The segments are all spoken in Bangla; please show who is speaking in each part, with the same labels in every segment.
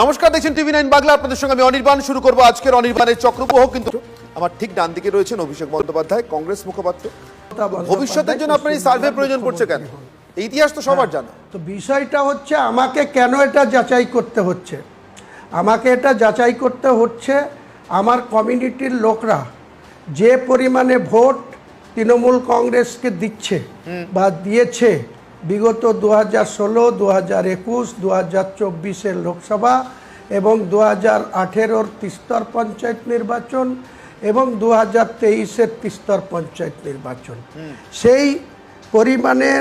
Speaker 1: নমস্কার, দেখছেন টিভি9 বাংলা। আপনাদের সঙ্গে আমি অনির্বাণ। শুরু করবো আজকের অনির্বাণের চক্রব্যূহ। কিন্তু আমার ঠিক ডান দিকে রয়েছেন অভিষেক বন্দ্যোপাধ্যায়, কংগ্রেস মুখপাত্র। ভবিষ্যতের জন্য আপনার এই সার্ভে প্রয়োজন পড়ছে কেন? এই ইতিহাস তো সবার জানা।
Speaker 2: তো বিষয়টা হচ্ছে আমাকে কেন এটা যাচাই করতে হচ্ছে, আমাকে এটা যাচাই করতে হচ্ছে আমার কমিউনিটির লোকরা যে পরিমাণে ভোট তৃণমূল কংগ্রেসকে দিচ্ছে বা দিয়েছে বিগত 2016, 2021, 2024-এর লোকসভা এবং 2018-র ত্রিস্তর পঞ্চায়েত নির্বাচন এবং 2023-এর ত্রিস্তর পঞ্চায়েত নির্বাচন, সেই পরিমাণে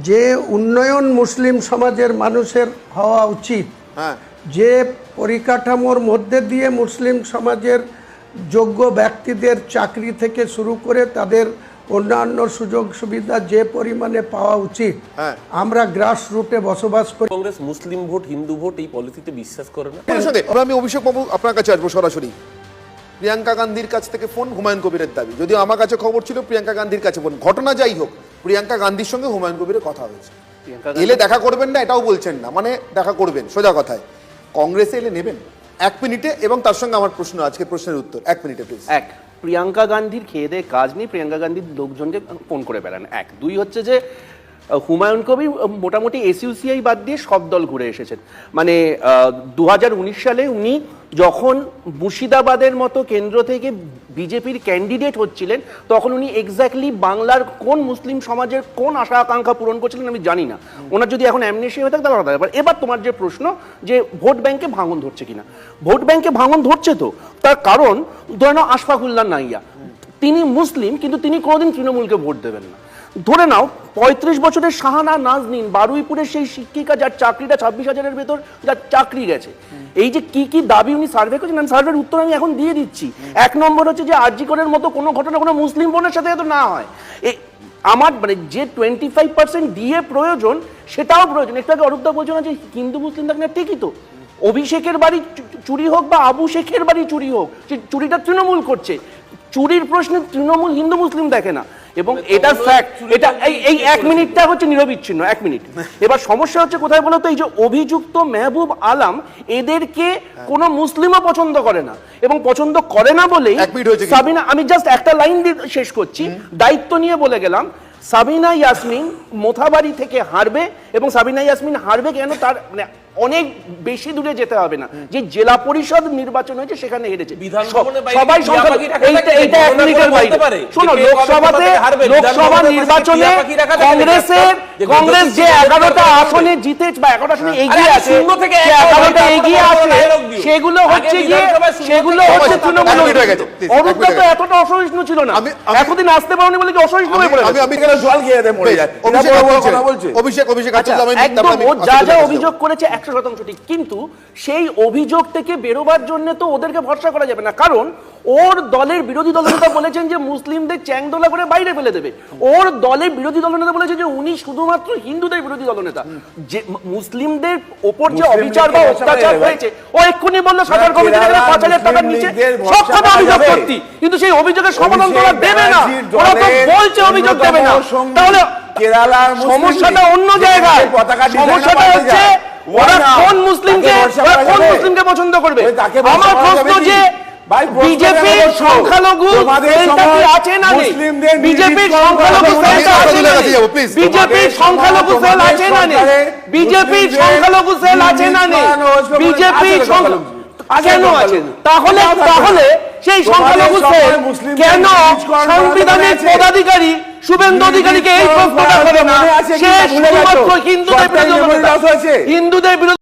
Speaker 2: যে উন্নয়ন মুসলিম সমাজের মানুষের হওয়া উচিত, যে পরিকাঠামোর মধ্যে দিয়ে মুসলিম সমাজের যোগ্য ব্যক্তিদের চাকরি থেকে শুরু করে তাদের অন্যান্য সুযোগ সুবিধা যে পরিমাণে পাওয়া উচিত, আমরা গ্রাস রুটে বসবাস করি।
Speaker 3: কংগ্রেস মুসলিম ভোট, হিন্দু ভোট এই পলিসিতে বিশ্বাস করে না।
Speaker 1: আমি অভিষেক বাবু আপনার কাছে আসবো সরাসরি। প্রিয়াঙ্কা গান্ধীর কাছ থেকে ফোন, হুমায়ুন কবিরের দাবি। যদিও আমার কাছে খবর ছিল প্রিয়াঙ্কা গান্ধীর কাছে ফোন। ঘটনা যাই হোক, প্রিয়াঙ্কা গান্ধীর সঙ্গে হুমায়ুন কবিরের কথা হয়েছে। এলে দেখা করবেন না এটাও বলছেন না, মানে দেখা করবেন। সোজা কথায় কংগ্রেসে এলে নেবেন 1 মিনিটে, এবং তার সঙ্গে আমার প্রশ্ন, আজকে প্রশ্নের উত্তর 1 মিনিটে প্লিজ।
Speaker 3: প্রিয়াঙ্কা গান্ধীর খেয়ে দেয়ে কাজ নেই, প্রিয়াঙ্কা গান্ধীর লোকজনকে ফোন করে বেড়ান। 2 হচ্ছে যে হুমায়ুন কবির মোটামুটি এসইউসিআই বাদ দিয়ে সব দল ঘুরে এসেছেন। মানে 2019 সালে উনি যখন মুর্শিদাবাদের মতো কেন্দ্র থেকে বিজেপির ক্যান্ডিডেট হচ্ছিলেন, তখন উনি এক্স্যাক্টলি বাংলার কোন মুসলিম সমাজের কোন আশা আকাঙ্ক্ষা পূরণ করছিলেন আমি জানি না। ওনার যদি এখন অ্যামনেসিয়া হয়ে থাকে তাহলে আলাদা ব্যাপার। এবার তোমার যে প্রশ্ন যে ভোট ব্যাংকে ভাঙন ধরছে কিনা, ভোট ব্যাংকে ভাঙন ধরছে তো, তার কারণ ধরে নাও আশফাকুল্লাহ নাইয়া, তিনি মুসলিম কিন্তু তিনি কোনোদিন তৃণমূলকে ভোট দেবেন না। ধরে নাও 35 বছরের শাহানা নাজনীন, বারুইপুরের সেই শিক্ষিকা যার চাকরিটা 26,000-এর ভেতর যার চাকরি গেছে। এই যে কি কি দাবি উনি সার্ভে করেছেন, আমি সার্ভের উত্তর আমি এখন দিয়ে দিচ্ছি। 1 নম্বর হচ্ছে যে আরজি করের মতো কোনো ঘটনা কোনো মুসলিম বোনের সাথে যাতে না হয়। আমার মানে যে 25% দিয়ে প্রয়োজন সেটাও প্রয়োজন। একটু আগে অরূপদা বলছো না যে হিন্দু মুসলিম থাকে না, ঠিকই তো। অভিষেকের বাড়ি চুরি হোক বা আবু শেখের বাড়ি চুরি হোক, সে চুরিটা তৃণমূল করছে। চুরির প্রশ্নে তৃণমূল হিন্দু মুসলিম দেখে না, এবং এটা ফ্যাক্ট। এটা এই 1 মিনিটটা হচ্ছে নিরবিচ্ছিন্ন 1 মিনিট। এবার সমস্যা হচ্ছে কোথায় বলো তো, এই যে অভিযুক্ত মেহবুব আলম, এদেরকে কোন মুসলিমও পছন্দ করে না, এবং পছন্দ করে না বলেই সাবিনা, আমি জাস্ট একটা লাইন দিয়ে শেষ করছি, দায়িত্ব নিয়ে বলে গেলাম, সাবিনা ইয়াসমিন মোথাবাড়ি থেকে হারবে। এবং সাবিনা ইয়াসমিন হারবে কেন, তার মানে অনেক বেশি দূরে যেতে হবে না, যে জেলা পরিষদ নির্বাচন হয়েছে সেখানে হেরেছে সবাই। এইটা 1 মিনিটের বাইরে। শোনো, লোকসভা নির্বাচনে কংগ্রেস যে 11টা আসনে জিতে বা 11টা আসনে এগিয়ে আছে, 11টা এগিয়ে আছে, সেগুলো হচ্ছে তৃণমূল। অরূপদা তো এতটা অসহিষ্ণু ছিল না, এতদিন আসতে পারেনি বলে কি অসহিষ্ণু হয়ে পড়ে? যা যা অভিযোগ করেছে 100% ঠিক, কিন্তু সেই অভিযোগ থেকে বেরোবার জন্য তো ওদেরকে ভরসা করা যাবে না। কারণ ওর দলের বিরোধী দলনেতা বলেছেন যে মুসলিমদের চ্যাংদোলা করে বাইরে ফেলে দেবে। ওর দলের বিরোধী দলনেতা বলেছে যে উনি শুধুমাত্র হিন্দুদের বিরোধী দলনেতা। যে মুসলিমদের ওপর যে অবিচার বা অত্যাচার হয়েছে, ও এক্ষুনি বললো সরকার কমিটি থেকে 5,000 টাকার নিচে সব কথা অভিযোগ করতে, কিন্তু সেই অভিযোগের সমাধান তোরা দেবে না। ওরা তো বলছে অভিযোগ দেবে না। তাহলে সমস্যাটা অন্য জায়গায়। সমস্যাটা হচ্ছে ওরা কোন মুসলিমকে পছন্দ করবে। আমার প্রশ্ন যে বিজেপির সংখ্যালঘু সেলটা কি আছে না নেই? বিজেপির সংখ্যালঘু সেলটা আছে না নেই? বিজেপির সংখ্যালঘু সেল আছে না নেই? বিজেপির সংখ্যালঘু সেল আছে না নেই? বিজেপির কেন আছে? তাহলে সেই সংখ্যালঘু সেল কেন সংবিধানের পদাধিকারী শুভেন্দু অধিকারীকে এই প্রশ্নটা করে না? সে শুধুমাত্র হিন্দুদের বিরোধী